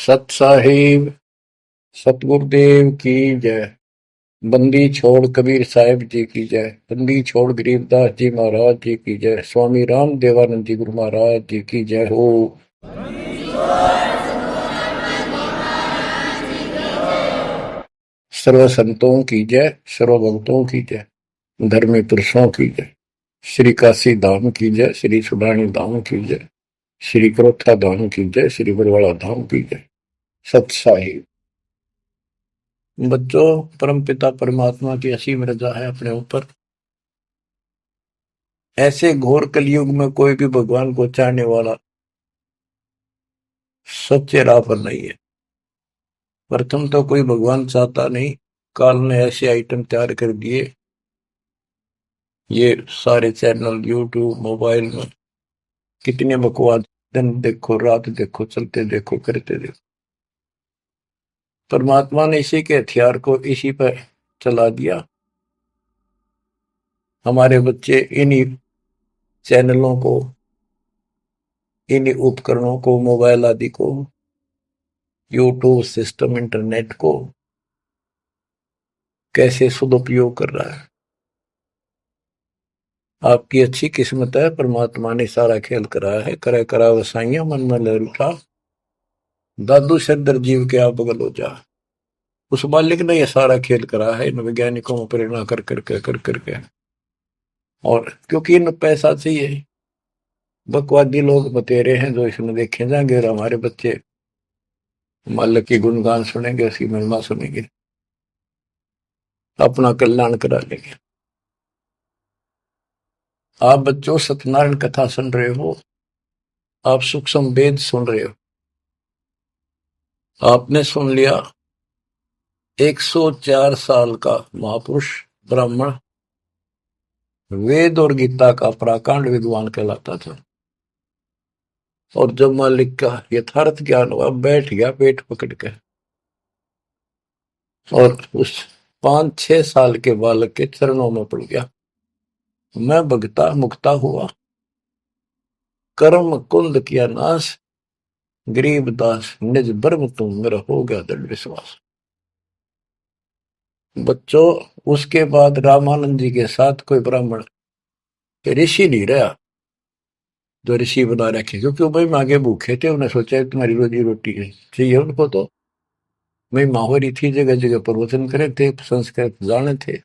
सत साहिब सतगुरुदेव की जय। बंदी छोड़ कबीर साहिब जी की जय। बंदी छोड़ गरीबदास जी महाराज जी की जय। स्वामी राम देवानंद जी गुरु महाराज जी की जय हो। सर्व संतों की जय, सर्व भक्तों की जय, धर्मी पुरुषों की जय। श्री काशी धाम की जय, श्री सुडानी धाम की जय, श्री क्रोथा धाम की जय, श्री बरवाड़ा धाम की जय। सत साहिब बच्चों, परम पिता परमात्मा की असीम रजा है अपने ऊपर। ऐसे घोर कलयुग में कोई भी भगवान को चाहने वाला सच्चे राह पर नहीं है। प्रथम तो कोई भगवान चाहता नहीं। काल ने ऐसे आइटम तैयार कर दिए, ये सारे चैनल यूट्यूब मोबाइल में कितने बकवास, दिन देखो रात देखो, चलते देखो करते देखो। परमात्मा ने इसी के हथियार को इसी पर चला दिया। हमारे बच्चे इन्हीं चैनलों को, इन्हीं उपकरणों को, मोबाइल आदि को, यूट्यूब सिस्टम, इंटरनेट को कैसे सदुपयोग कर रहा है। आपकी अच्छी किस्मत है, परमात्मा ने सारा खेल कराया है। करे करा वसाइया मन में लहर उठा, दादू सदर जीव के आप बगल हो जा। उस मालिक ने यह सारा खेल करा है इन वैज्ञानिकों में प्रेरणा कर करके। और क्योंकि इन पैसा चाहिए, बकवादी लोग बतेरे हैं जो इसमें देखे जाएंगे और हमारे बच्चे मालिक की गुणगान सुनेंगे, उसकी महिमा सुनेंगे, अपना कल्याण करा लेंगे। आप बच्चों सत्यनारायण कथा सुन रहे हो, आप सूक्ष्म वेद सुन रहे हो। आपने सुन लिया 104 साल का महापुरुष ब्राह्मण, वेद और गीता का प्राकांड विद्वान कहलाता था। और जब मालिक का यथार्थ ज्ञान हुआ, बैठ गया पेट पकड़ के और उस 5-6 साल के बालक के चरणों में पड़ गया। मैं भगता मुक्ता हुआ, कर्म कुंद किया नाश, गरीब दास निज ब्रह्म तुम मेरा हो गया दृढ़ विश्वास। बच्चों, उसके बाद रामानंद जी के साथ कोई ब्राह्मण ऋषि नहीं रहा जो ऋषि बना रखे, क्योंकि वो भाई मांगे भूखे थे। उन्हें सोचा तुम्हारी रोजी रोटी चाहिए उनको, तो भाई माहौरी थी, जगह जगह प्रवचन करे थे, संस्कृत जाने थे।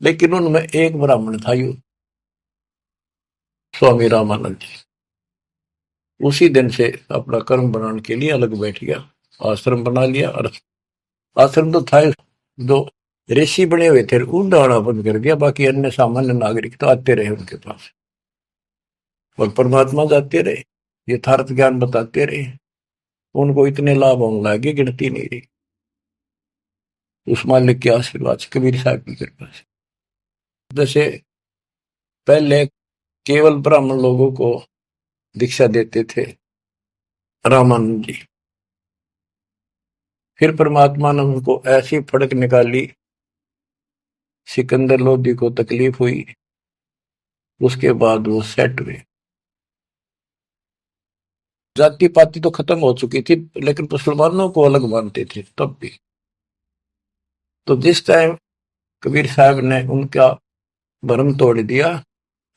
लेकिन उनमें एक ब्राह्मण था, यू स्वामी रामानंद जी। उसी दिन से अपना कर्म बनाने के लिए अलग बैठ गया, आश्रम बना लिया। और आश्रम तो था जो ऋषि बने हुए थे, उन आना बंद कर दिया। बाकी अन्य सामान्य नागरिक तो आते रहे उनके पास और परमात्मा जाते रहे, यथार्थ ज्ञान बताते रहे। उनको इतने लाभ होने लगे, गिनती नहीं रही। उस मालिक के आशीर्वाद से, कबीर साहब की कृपा से। जैसे पहले केवल ब्राह्मण लोगों को दीक्षा देते थे रामानंद जी, फिर परमात्मा ने उनको ऐसी फड़क निकाली, सिकंदर लोधी को तकलीफ हुई, उसके बाद वो सेट हुए। जाति पाति तो खत्म हो चुकी थी, लेकिन मुसलमानों को अलग मानते थे तब भी। तो जिस टाइम कबीर साहब ने उनका भरम तोड़ दिया,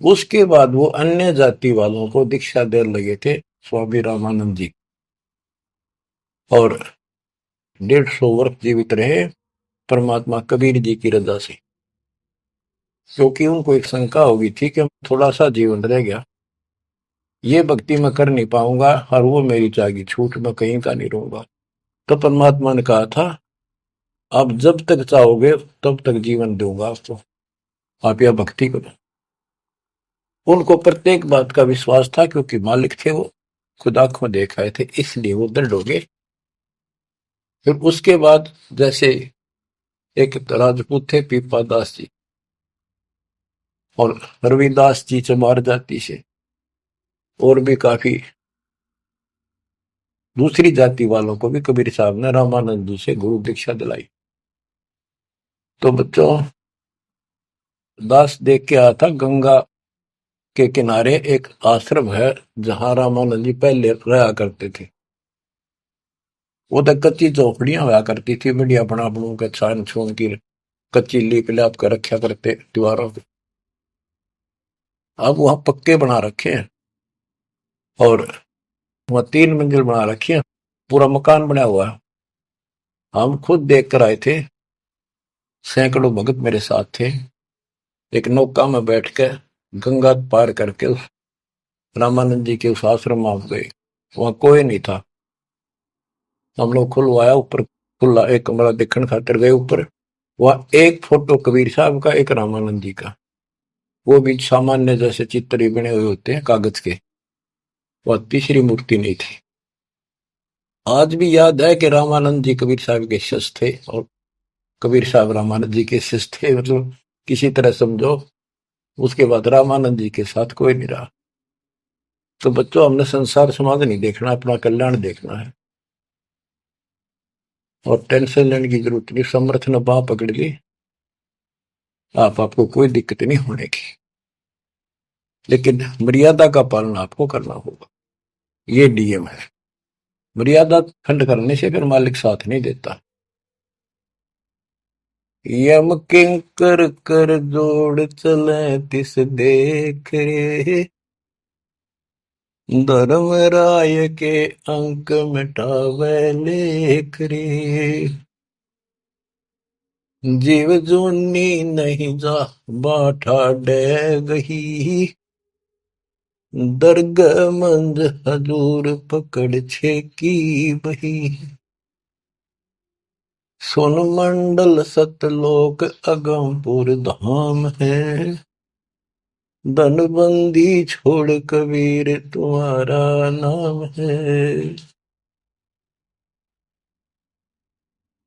उसके बाद वो अन्य जाति वालों को दीक्षा देने लगे थे स्वामी रामानंद जी। और 150 वर्ष जीवित रहे परमात्मा कबीर जी की रजा से, क्योंकि उनको एक शंका होगी थी कि थोड़ा सा जीवन रह गया, ये भक्ति मैं कर नहीं पाऊंगा और वो मेरी जागी छूट, मैं कहीं का नहीं रहूंगा। तो परमात्मा ने कहा था, आप जब तक चाहोगे तब तक जीवन दूंगा आपको, आप यह भक्ति करो। उनको प्रत्येक बात का विश्वास था, क्योंकि मालिक थे वो, खुद आंखों देख आए थे, इसलिए वो दृढ़ हो गए। फिर उसके बाद जैसे एक राजपूत थे पीपा दास जी, और रविदास जी चमार जाति से, और भी काफी दूसरी जाति वालों को भी कबीर साहब ने रामानंद जी से गुरु दीक्षा दिलाई। तो बच्चों, दास देख के आया था, गंगा के किनारे एक आश्रम है जहां रामानंद जी पहले रहा करते थे। वो तो कच्ची झोपड़ियां हुआ करती थी, बढ़िया बना बनू के छान छून की कच्ची लीप लाप कर रखा करते दीवारों पे। अब वहां पक्के बना रखे हैं और वहां 3 मंजिल बना रखी है, पूरा मकान बना हुआ है। हम खुद देख कर आए थे, सैकड़ों भगत मेरे साथ थे। एक नौका में बैठ के गंगा पार करके उस रामानंद जी के उस आश्रम में आप गए। वहां कोई नहीं था। हम लोग खुलवाया ऊपर, खुला एक कमरा देखने खातिर गए ऊपर। वहां एक फोटो कबीर साहब का, एक रामानंद जी का, वो भी सामान्य जैसे चित्र ही बने हुए होते हैं कागज के। वह तीसरी मूर्ति नहीं थी। आज भी याद है कि रामानंद जी कबीर साहब के शिष्य थे और कबीर साहब रामानंद जी के शिष्य थे, मतलब किसी तरह समझो। उसके बाद रामानंद जी के साथ कोई नहीं रहा। तो बच्चों, हमने संसार समाज नहीं देखना, अपना कल्याण देखना है। और टेंशन लेने की जरूरत नहीं। समर्थ ने बाह पकड़ ली, आपको कोई दिक्कत नहीं होने की। लेकिन मर्यादा का पालन आपको करना होगा, ये नियम है। मर्यादा खंड करने से फिर मालिक साथ नहीं देता। यम किंकर कर जोड़ चले तिस देख रे, धर्म राय के अंक मिटावे लेख रे। जीव जोनी नहीं जा बाठा डे गही, दर्ग मंज हजूर पकड़ छे की बही। सोन मंडल सतलोक अगमपुर धाम है, धनबंदी छोड़ कबीर तुम्हारा नाम है।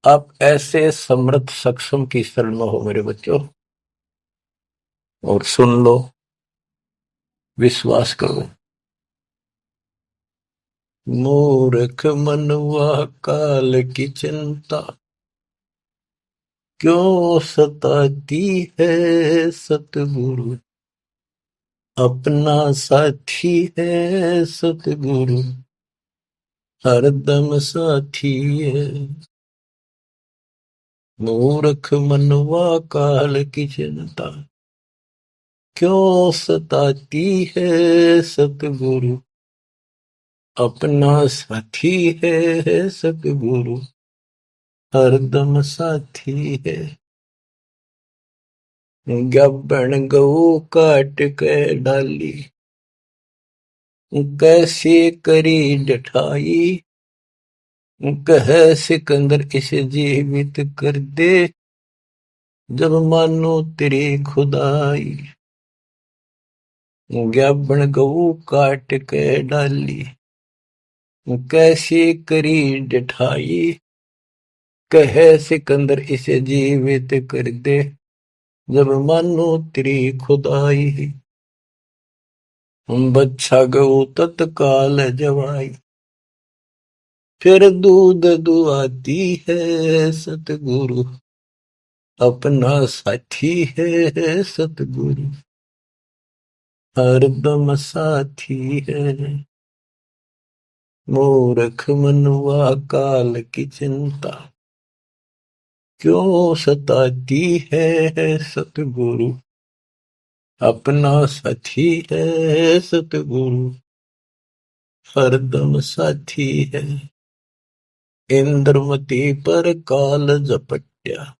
आप ऐसे समर्थ सक्षम की शरण में हो मेरे बच्चों, और सुन लो, विश्वास करो। मूर्ख मनवा काल की चिंता, क्यों सताती है सतगुरु, अपना साथी है सतगुरु, हरदम साथी है। मूर्ख मनवा काल की चिंता, क्यों सताती है सतगुरु, अपना साथी है सतगुरु, हरदम साथी है। गब्बन गऊ काट के डाली, कैसे करी डठाई, कह सिकंदर इसे जीवित कर दे, जब मानो तेरी खुदाई। गब्बन गऊ काट के डाली, कैसे करी डठाई, कह सिकंदर इसे जीवित कर दे, जब मानो तेरी खुदाई। बच्छा गऊ तत्काल जवाई, फिर दूध दुआती है सतगुरु, अपना साथी है सतगुरु, हरदम साथी है। मूर्ख मनवा काल की चिंता, क्यों सताती है सतगुरु, अपना साथी है सतगुरु, हरदम साथी है। इंद्रमती पर काल झपट्या,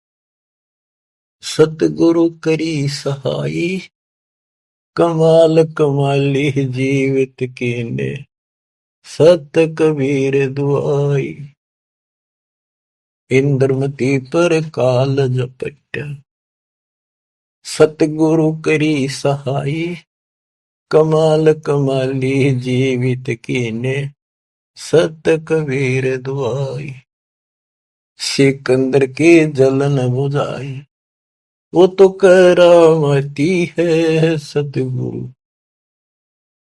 सतगुरु करी सहाई, कमाल कमाली जीवित कीने, सत कबीर दुआई। इंद्रमती पर काल झपट्या, सतगुरु करी सहाई, कमाल कमाली जीवित कीने, सत कबीर दुआई। सिकंदर की जलन बुझाई, वो तो करामती है सतगुरु,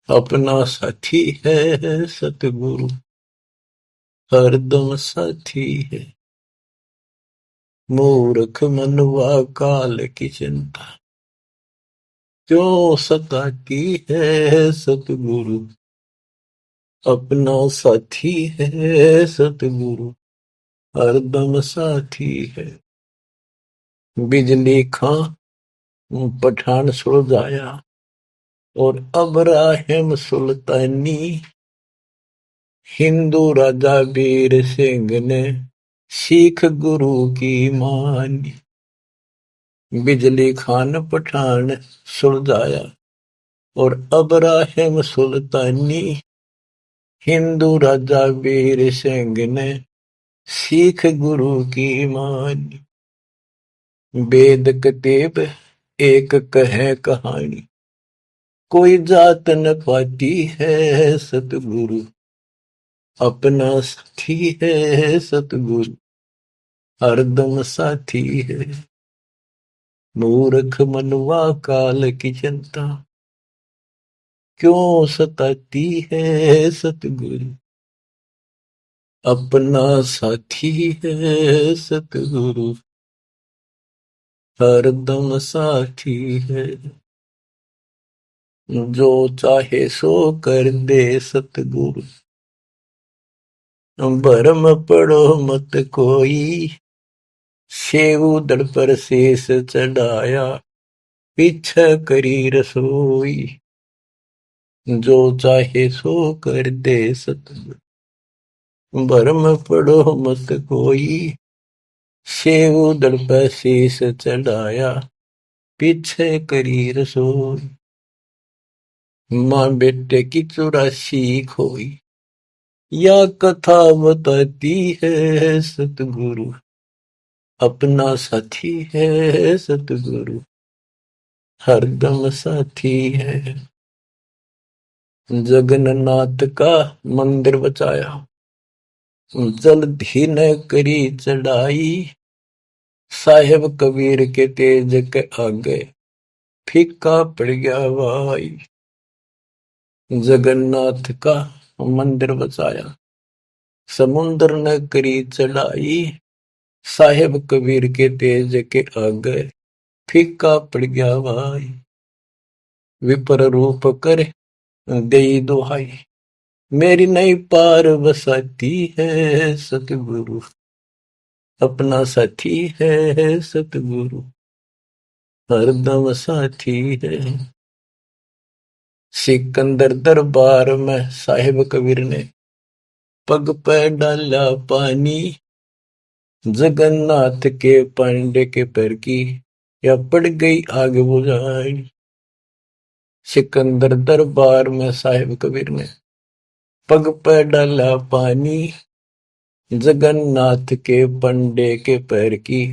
अपना साथी है सतगुरु, हरदम साथी है। मूर्ख मनवा काल की चिंता, क्यों सताती है सतगुरु, अपना साथी है सतगुरु, हरदम साथी है। बिजली खां पठान सुलझाया और अब्राहिम सुल्तानी, हिंदू राजा वीर सिंह ने सिख गुरु की मानी। बिजली खान पठान सुलझाया और अब्राहिम सुल्तानी, हिंदू राजा वीर सिंह ने सिख गुरु की मानी। वेद कतेब एक कहे कहानी, कोई जात न पाती है सतगुरु, अपना साथी है सतगुरु, हरदम साथी है। मूर्ख मनुआ काल की चिंता, क्यों सताती है सतगुरु, अपना साथी है सतगुरु, हरदम साथी है। जो चाहे सो कर दे सतगुरु, भरम पड़ो मत कोई, सेव दड़ पर शेष चढ़ाया, पीछे करी रसोई। जो चाहे सो कर दे सतगुरु, भरम पड़ो मत कोई, सेव दड़ पर शेष चढ़ाया, पीछे करी रसोई। माँ बेटे की 84 खोई, या कथा बताती है सतगुरु, अपना साथी है सतगुरु, हरदम साथी है। जगन्नाथ का मंदिर बचाया, जल्द ही न करी चढ़ाई, साहेब कबीर के तेज के आगे फीका पड़ गया भाई। जगन्नाथ का मंदिर बचाया, समुद्र न करी चढ़ाई, साहेब कबीर के तेज के आगे फीका पड़ गया भाई। विपर रूप कर दे दुहाई, मेरी नहीं पार बसाती है सतगुरु, अपना साथी है सतगुरु, हरदम साथी है। सिकंदर दरबार में साहेब कबीर ने पग पे डाला पानी, जगन्नाथ के पांडे के पैर की या पड़ गई आग बुझाई। सिकंदर दरबार में साहेब कबीर ने पग पे डाला पानी, जगन्नाथ के पंडे के पैर की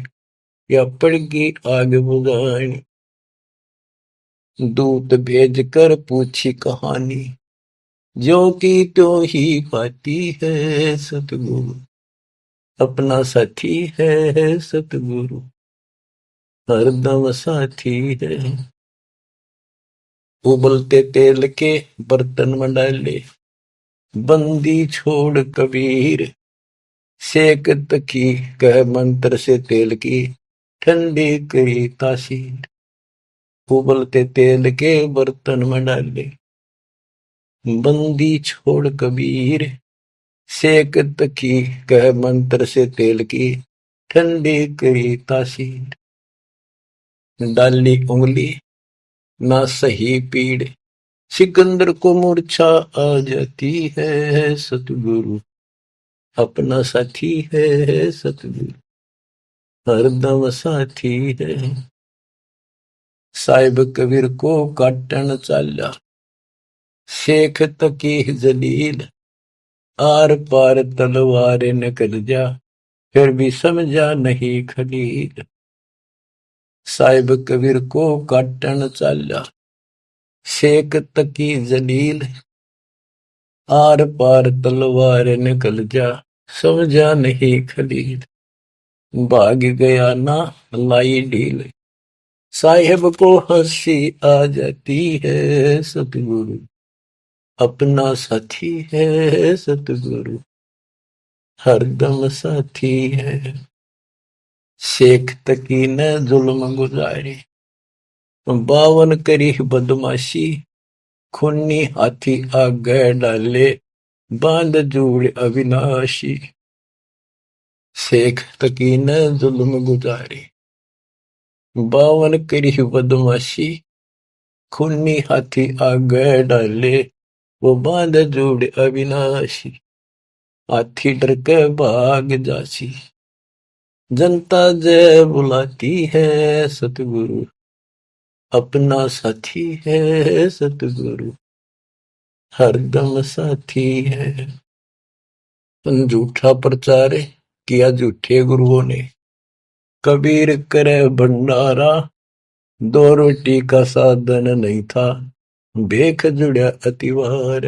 या पड़ गई आग बुझाई। दूत भेज कर पूछी कहानी, जो की त्यों ही पाती है सतगुरु, अपना साथी है सतगुरु, हरदम साथी है। उबलते तेल के बर्तन में डाले, बंदी छोड़ कबीर, सेक तकी कह मंत्र से तेल की, ठंडी करी तासीर। उबलते तेल के बर्तन में डाले, बंदी छोड़ कबीर, सेक तकी कह मंत्र से तेल की, ठंडी करी तासीर। डाली उंगली ना सही पीड़, सिकंदर को मूर्छा आ जाती है सतगुरु, अपना साथी है सतगुरु, हरदम साथी है। साहिब कबीर को काटन चाला, शेख तकी जलील, आर पार तलवार निकल जा, फिर भी समझा नहीं खलील। साहिब कबीर को काटन चाला, शेख तकी जलील, आर पार तलवार निकल जा, समझा नहीं खलील। भाग गया ना लाई ढील, साहिब को हंसी आ जाती है सतगुरु, अपना साथी है सतगुरु, हरदम साथी है। शेख तकी ने जुल्म गुजारी, 52 करी बदमाशी, खूनी हाथी आगे डाले, बांध जूड़ अविनाशी। शेख तकी ने जुल्म गुजारी, 52 करी बदमाशी, खूनी हाथी आगे डाले, वो बांध जोड़ अविनाशी, हाथी डर के भाग जासी, जनता जय बुलाती है, सतगुरु अपना साथी है, सतगुरु हरदम साथी है। झूठा प्रचार किया झूठे गुरुओं ने, कबीर करे भंडारा, 2 रोटी का साधन नहीं था, भेख जुड़ा अतिवार।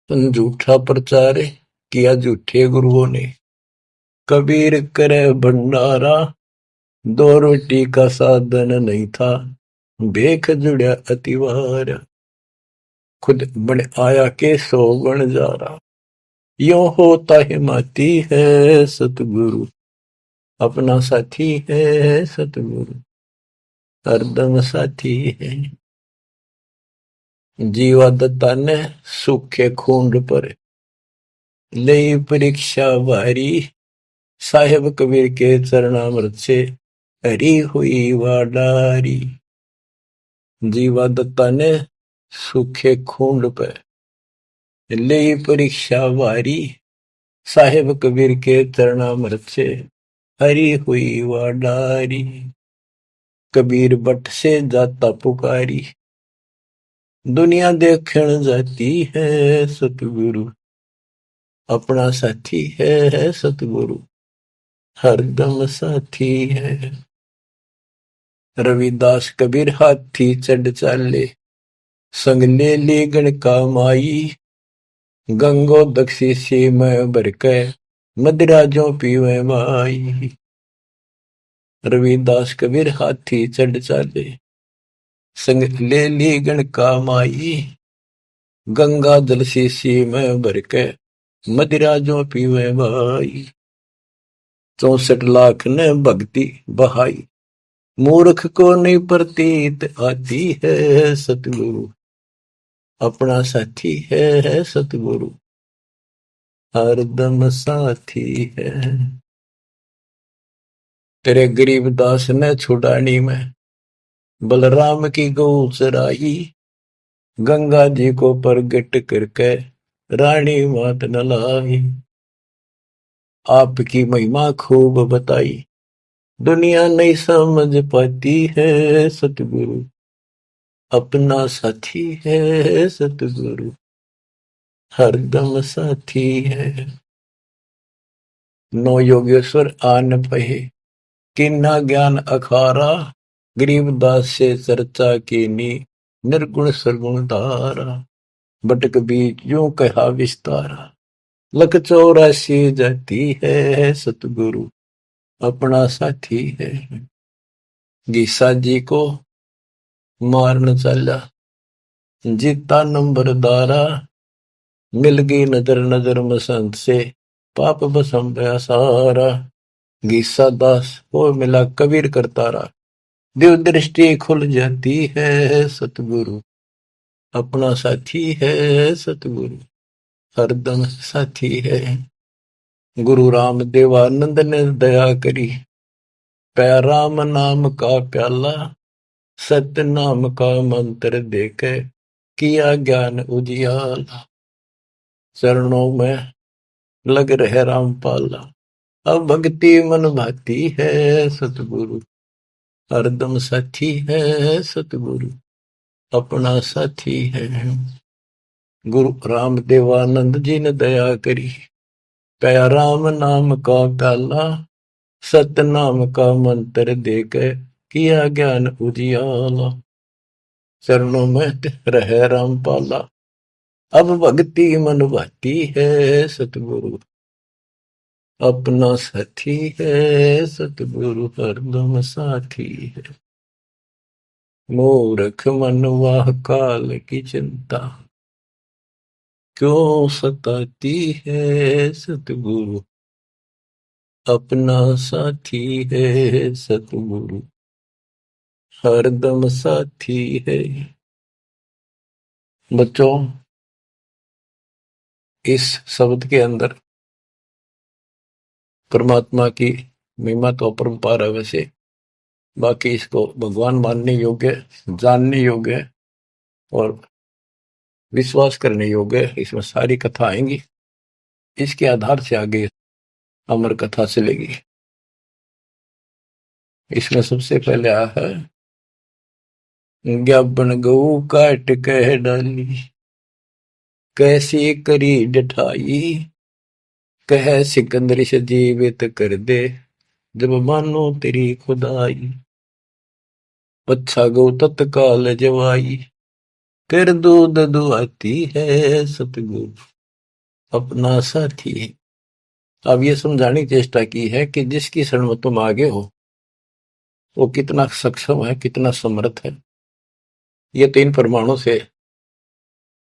झूठा प्रचार किया झूठे गुरुओं ने, कबीर करे भंडारा, 2 रोटी का साधन नहीं था, भेख जुड़ा अतिवार। खुद बन आया के 100 गुण जा रहा, यो होता हिमाती है, सतगुरु अपना साथी है, सतगुरु हरदम साथी है। जीवा दत्ता ने सूखे खूंड पर ले परीक्षा भारी, साहेब कबीर के चरणामृत से हरी हुई वाडारी। जीवा दत्ता ने सूखे खूंड पर ले परीक्षा भारी, साहेब कबीर के चरणामृत से हरी हुई वाडारी। कबीर बट से जाता पुकारी, दुनिया देखण जाती है, सतगुरु अपना साथी है, सतगुरु हरदम साथी है। रविदास कबीर हाथी चढ़ चाले, संग ले ली गण का माई, गंगो दक्षी सी में भर के, मदिरा जो पीवे माई। रविदास कबीर हाथी चढ़ चाले, संग ले ली गण का माई, गंगा जल शीशी में भर के, मदिरा जो पीवे भाई। 64 लाख ने भक्ति बहाई, मूर्ख को नहीं प्रतीत आती है, सतगुरु अपना साथी है, सतगुरु हरदम साथी है। तेरे गरीब दास ने छुड़ानी में, बलराम की गौ चराई, गंगा जी को प्रगट करके, रानी मात नलाई। आपकी महिमा खूब बताई, दुनिया नहीं समझ पाती है, सतगुरु अपना साथी है, सतगुरु हरदम साथी है। 9 योगेश्वर आन पहे, किन्ना ज्ञान अखारा, गरीबदास से चर्चा कीनी, निर्गुण सरगुण धारा। बटक बीच यूं कहा विस्तारा, लख 84 जाती है, सतगुरु अपना साथी है। गीसा जी को मारन चला, जीता नंबरदारा, मिल गई नजर नजर मसंत से, पाप बसम गया सारा। गीसा दास को मिला कबीर करतारा, दिव दृष्टि खुल जाती है, सतगुरु अपना साथी है, सतगुरु हरदम साथी है। गुरु राम देवानंद ने दया करी, पया राम नाम का प्याला, सत्य नाम का मंत्र देके, किया ज्ञान उजियाला। चरणों में लग रहे रामपाला, अब भक्ति मन भाती है, सतगुरु हरदम साथी है, सतगुरु अपना साथी है। गुरु राम देवानंद जी ने दया करी, पया राम नाम का प्याला, सत्य नाम का मंत्र देकर किया ज्ञान उजियाला। चरणों में रहे रामपाला, अब भक्ति मन भाती है, सतगुरु अपना साथी है, सतगुरु हरदम साथी है। मूर्ख मनवा काल की चिंता, क्यों सताती है, सतगुरु अपना साथी है, सतगुरु हरदम साथी है। बच्चों, इस शब्द के अंदर परमात्मा की महिमा तो अपरंपार है वैसे, बाकी इसको भगवान मानने योग्य, जानने योग्य और विश्वास करने योग्य, इसमें सारी कथा आएंगी। इसके आधार से आगे अमर कथा चलेगी। इसमें सबसे पहले आया है, ज्ञापन गऊ काट कह डाली, कैसी करी जठाई, कह सिकंदर से जीवित कर दे, जब मानो तेरी खुदाई। अच्छा गौ तत्काल जवाई, फिर दूध दुआती है सतगुरु अपना साथी है। अब ये समझाने की चेष्टा की है कि जिसकी शरण में तुम आगे हो वो कितना सक्षम है, कितना समर्थ है। ये 3 प्रमाणों से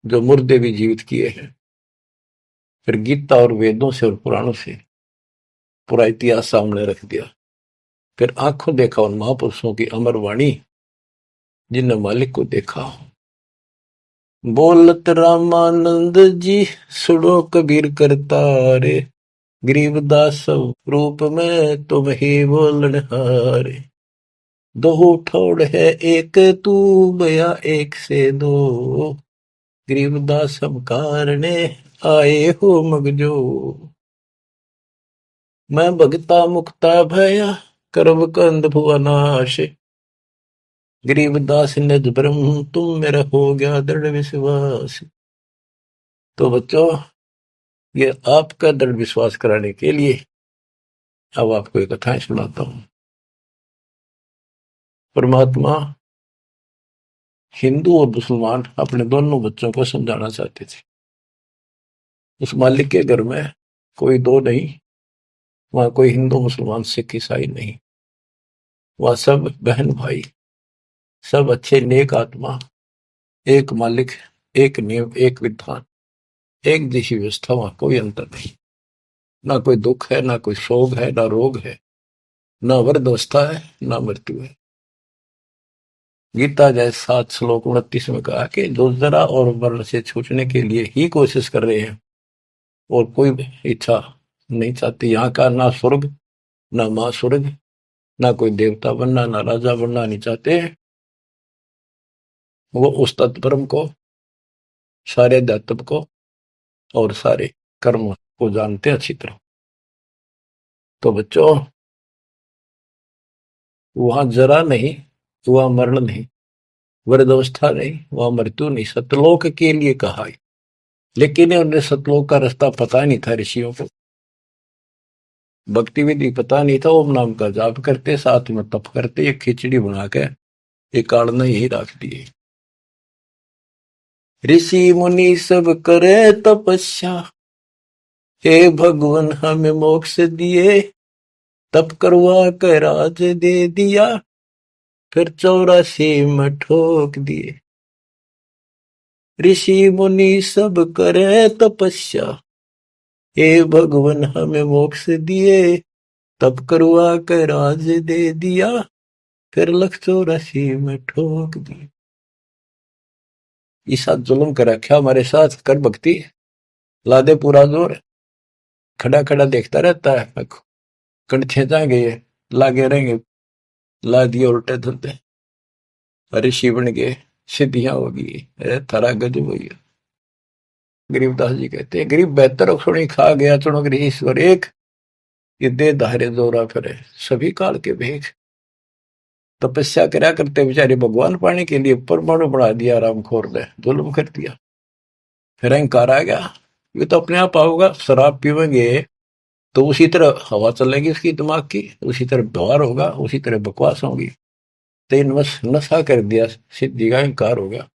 जो मुर्दे भी जीवित किए हैं, फिर गीता और वेदों से और पुराणों से पूरा इतिहास सामने रख दिया। फिर आंखों देखा उन महापुरुषों की अमर वाणी जिनने मालिक को देखा। बोलत रामानंद जी सुनो कबीर करतारे, गरीबदास रूप में तुम ही बोलन हारे। दो ठोड़ है एक तू बया एक से दो, गरीबदास हम कारणे आए हो मगजो। मैं भगता मुक्ता भया करब कंद भुआ नाश, गरीबदास निज ब्रह्म तुम मेरा हो गया दृढ़ विश्वास। तो बच्चों, ये आपका दृढ़ विश्वास कराने के लिए अब आपको एक कथाएं सुनाता हूं। परमात्मा हिंदू और मुसलमान अपने दोनों बच्चों को समझाना चाहते थे। उस मालिक के घर में कोई दो नहीं, वहां कोई हिंदू मुसलमान सिख ईसाई नहीं, वहां सब बहन भाई, सब अच्छे नेक आत्मा, एक मालिक, एक नियम, एक विधान, एक जैसी व्यवस्था, वहां कोई अंतर नहीं। ना कोई दुख है, ना कोई शोक है, ना रोग है, ना वृद्धावस्था है, ना मृत्यु है। गीता जय 7 श्लोक 29 में कहा कि जो जरा और वर्ण से छूटने के लिए ही कोशिश कर रहे हैं और कोई इच्छा नहीं चाहती, यहाँ का ना स्वर्ग, ना मां स्वर्ग, ना कोई देवता बनना, ना राजा बनना नहीं चाहते, वो उस तत्परम को, सारे अध्यात्म को और सारे कर्म को जानते अच्छी तरह। तो बच्चों, वहां जरा नहीं, वहां मरण नहीं, वृद्धावस्था नहीं, वहां मृत्यु नहीं, सतलोक के लिए कहा है। लेकिन उन्हें सतलोक का रास्ता पता नहीं था ऋषियों को, भक्ति विधि पता नहीं था। ओम नाम का जाप करते, साथ में तप करते, एक खिचड़ी बना के एक काढ़ यही रख दिए। ऋषि मुनि सब करे तपस्या, हे भगवान हमें मोक्ष दिए, तप करवा कर राज दे दिया, फिर 84 में ठोक दिए। ऋषि मुनि सब करे तपस्या, हे भगवान हमें मोक्ष दिए, तप करवा कर राज दे दिया, फिर 184 में ठोक दिए। इस साथ जुल्म कर रखा हमारे साथ, कर भक्ति, ला दे पूरा जोर, खड़ा खड़ा देखता रहता है, कंठे जाएंगे, लागे रहेंगे, ला दिए उल्टे धुलते, ऋषि बन गए, सिद्धियां होगी, थारा गजब हुई। गरीबदास जी कहते हैं, गरीब बेहतर सुनी खा गया चुनक ईश्वर एक, ये दे धारे जोरा फिरे सभी काल के भेख। तपस्या करा करते बेचारे भगवान पाने के लिए परमाणु बढ़ा दिया, रामखोर ने जुल्म कर दिया, फिर अहंकार आ गया, ये तो अपने आप आओगा। शराब पीवेंगे तो उसी तरह हवा चलेगी उसकी दिमाग की, उसी तरह व्यवहार होगा, उसी तरह बकवास होगी। तीन बस नशा कर दिया, सिद्धि का अहंकार हो गया,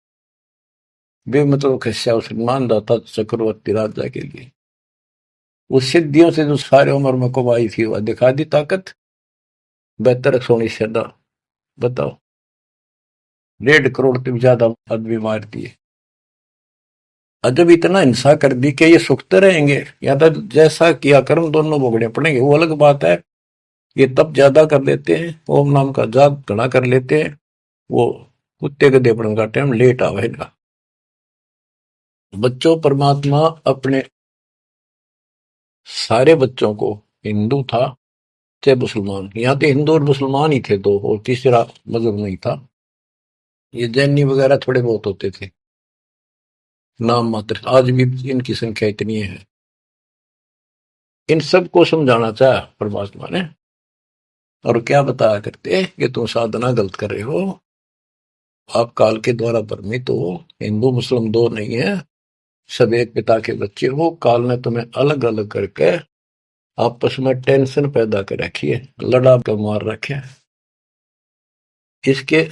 बेमतलब खस्या उस मानदाता चक्रवर्ती राजा के लिए। उस सिद्धियों से जो सारे उम्र में कमाई थी वह दिखा दी ताकत, बेहतर सोनी सदा। बताओ, 1.5 करोड़ से ज्यादा आदमी मार दिए। जब इतना हिंसा कर दी कि ये सुखते रहेंगे या तो जैसा किया कर्म दोनों भोगने पड़ेंगे, वो अलग बात है। ये तब ज्यादा कर लेते हैं, ओम नाम का जाप घना कर लेते हैं, वो कुत्ते गधे पड़ने का टाइम लेट आवेगा। बच्चों, परमात्मा अपने सारे बच्चों को हिंदू था चाहे मुसलमान, यहाँ तो हिंदू और मुसलमान ही थे दो, और तीसरा मजहब नहीं था। ये जैनी वगैरह थोड़े बहुत होते थे, नाम मात्र। आज भी इनकी संख्या इतनी है। इन सबको समझाना चाहा परमात्मा ने, और क्या बताया करते कि तुम साधना गलत कर रहे हो, आप काल के द्वारा भ्रमित हो, हिंदू मुस्लिम दो नहीं है, सब एक पिता के बच्चे हो। काल ने तुम्हें अलग अलग करके आपस में टेंशन पैदा कर रखी है, लड़ा कर मार रखे है। इसके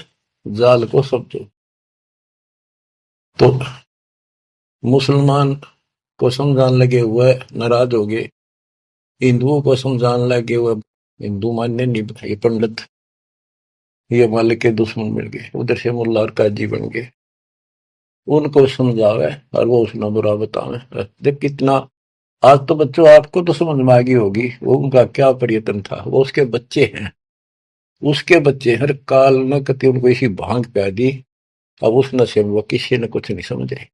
जाल को समझो। तो मुसलमान को समझाने लगे हुए नाराज हो गए, हिंदुओं को समझाने लगे हुए हिंदू मानने नहीं, ये पंडित, ये मालिक के दुश्मन मिल गए, उधर से मुल्ला और काजी बन गए। उनको समझावे और वो उसने बुरा बतावे। देख कितना, आज तो बच्चों आपको तो समझ में आ गई होगी वो उनका क्या प्रयत्न था। वो उसके बच्चे हैं, उसके बच्चे हर काल में कति उनको इसी भांग पै दी। अब उस नशे में वो किसी ने कुछ नहीं समझे।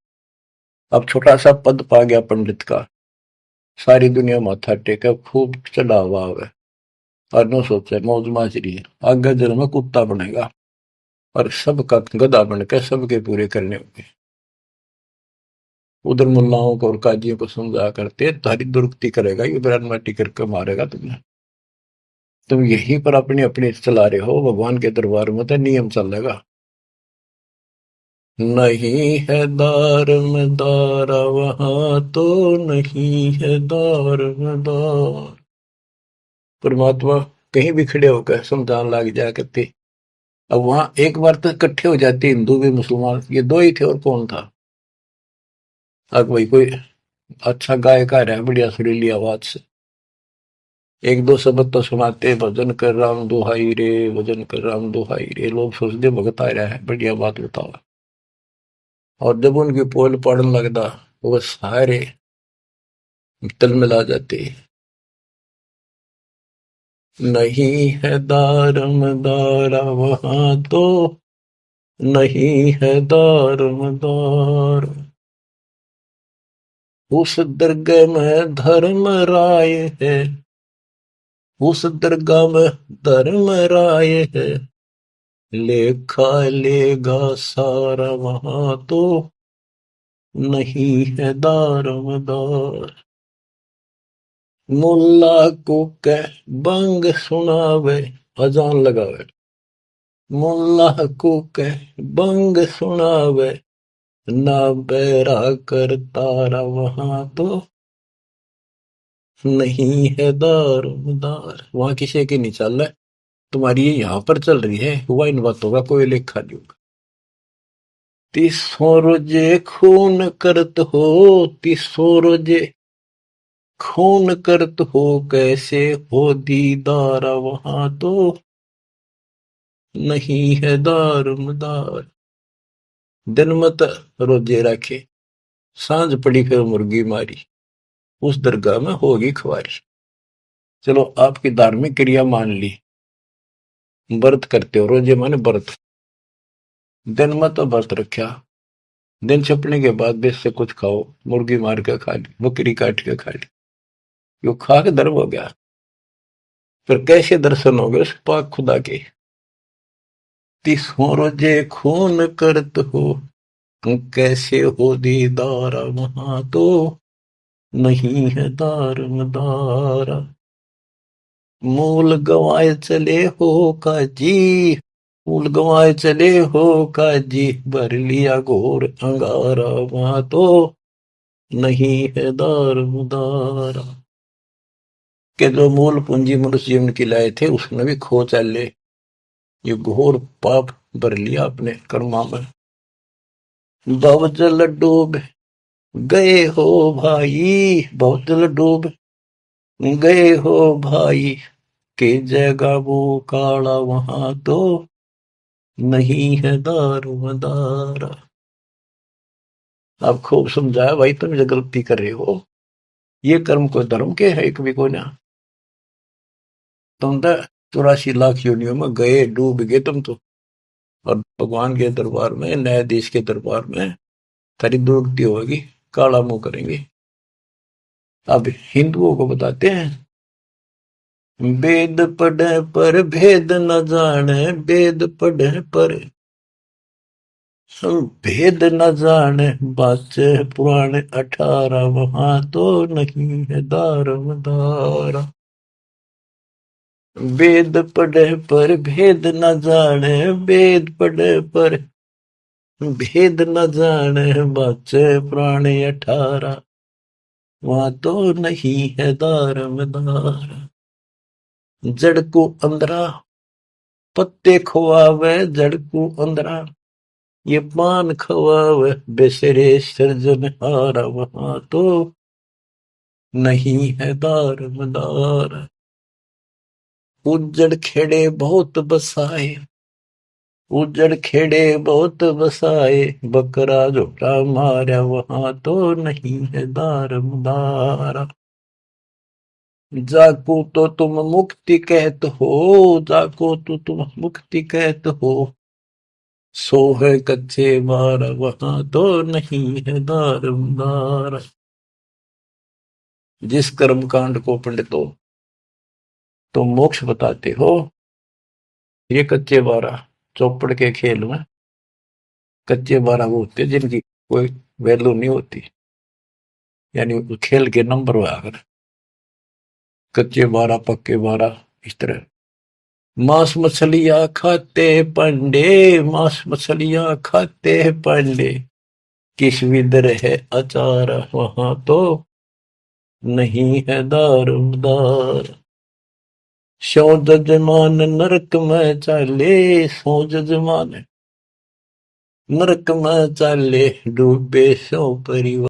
अब छोटा सा पद पा गया पंडित का, सारी दुनिया माथा टेके खूब चढ़ा हुआ है, और न सोचे मौज माजरी है, आगे जन्म में कुत्ता बनेगा और सबका गधा बनकर सबके पूरे करने होंगे। उधर मुल्लाओं को और काजियों को समझा करते तारी दुरुक्ति करेगा, ये ब्रान माटी करके मारेगा तुम्हें। तुम यहीं पर अपनी अपनी चला रहे हो, भगवान के दरबार में तो नियम चलेगा। नहीं है दार में दारा वहां तो नहीं है दार में दार। परमात्मा कहीं भी खड़े होकर समझाने लग जाया करते। अब वहां एक बार तो इकट्ठे हो जाते हिंदू भी मुसलमान, ये दो ही थे और कौन था। अब भाई कोई अच्छा गायक आ रहा है बढ़िया सुरीली आवाज से, एक दो शब्द तो सुनाते, भजन कर राम दुहाई रे, भजन कर राम दुहाई रे, लोग सोचते भगत आ रहा है, बढ़िया बात बताओ। और जब उनकी पोल पड़ने लगता, वो सारे तल मिला जाते। नहीं है दारम दारा वहां तो नहीं है दारम दार। उस दरगाह में धर्म राय है, उस दरगाह में धर्म राय है, लेखा लेगा सारा वहां तो नहीं है दारोमदार। मुल्ला को कह बंग सुनावे, अजान लगावे, मुल्ला को कह बंग सुनावे, ना बैरा कर तारा वहां तो नहीं है दारोमदार। वहां किसी की नहीं चल रहा है, तुम्हारी ये यहाँ पर चल रही है, हुआ इन बातों का कोई लेखा नहीं होगा। तीसों रोजे खून करत हो, तीसों रोजे खून करत हो, कैसे हो दीदार वहां तो नहीं है दारुमदार। दिन मत रोजे रखे, सांझ पड़ी फिर मुर्गी मारी, उस दरगाह में होगी खुआरी। चलो आपकी धार्मिक क्रिया मान ली, व्रत करते हो, रोजे माने व्रत, दिन मत व्रत रखा, दिन छपने के बाद देश से कुछ खाओ, मुर्गी मार के खा ली, बकरी काट के खा ली, यो खा के धर्म हो गया। फिर कैसे दर्शन हो गए उस पाक खुदा के। तीसों रोजे खून करत हो, कैसे हो दीदार वहां तो नहीं है दारमदार। मूल गंवाए चले हो काजी, मूल गंवाए चले हो काजी, भर लिया घोर अंगारा वहां तो नहीं है दारमदार। के जो मूल पूंजी मनुष्य जीवन की लाए थे उसने भी खो चले, ये घोर पाप भर लिया अपने कर्मा में। भवजल डूब गए हो भाई, भवजल डूब गए हो भाई, के जगह वो काला वहां तो नहीं है दारोमदार। आप खूब समझाया भाई, तुम जो गलती कर रहे हो, ये कर्म कोई धर्म के है, कभी कोई ना। तुम तो 84 लाख योनियों में गए, डूब गए तुम तो, और भगवान के दरबार में, न्यायाधीश के दरबार में तेरी दुर्गति होगी, काला मुंह करेंगे। अब हिंदुओं को बताते हैं वेद पढ़े पर भेद न जाने, वेद पढ़े पर भेद न जाने, बाचे पुराण 18 वहां तो नहीं है दारमदारा। वेद पढ़े पर भेद न जाने, वेद पढ़े पर भेद न जाने, बाचे पुराण 18 वहां तो नहीं है दारमदारा। जड़ को अंदरा पत्ते खुआवे, जड़ को अंदरा ये पान खवावे, बेसरे सृजनहारा वहां तो नहीं है दारमदारा। उजड़ खेड़े बहुत बसाए, उजड़ खेड़े बहुत बसाए, बकरा झोटा मारा वहां तो नहीं है दारमदारा। जाको तो तुम मुक्ति कहत हो, जाको तो तुम मुक्ति कहत हो, सो है कच्चे मारा वहां तो नहीं है दारमदारा। जिस कर्म कांड को पंडितों तुम मोक्ष बताते हो, ये कच्चे बारह चौपड़ के खेल में कच्चे बारह वो होते जिनकी कोई वैल्यू नहीं होती, यानी खेल के नंबर हुआ कर कच्चे बारह पक्के बारह इस तरह। मांस मछलियां खाते पंडे, मांस मछलियां खाते पंडे, किस विदर है अचार वहां तो नहीं है दारमदार। सौ जजमान नरक में चाले, सौ जजमान नरक में चाले, डूबे सौ परिवार।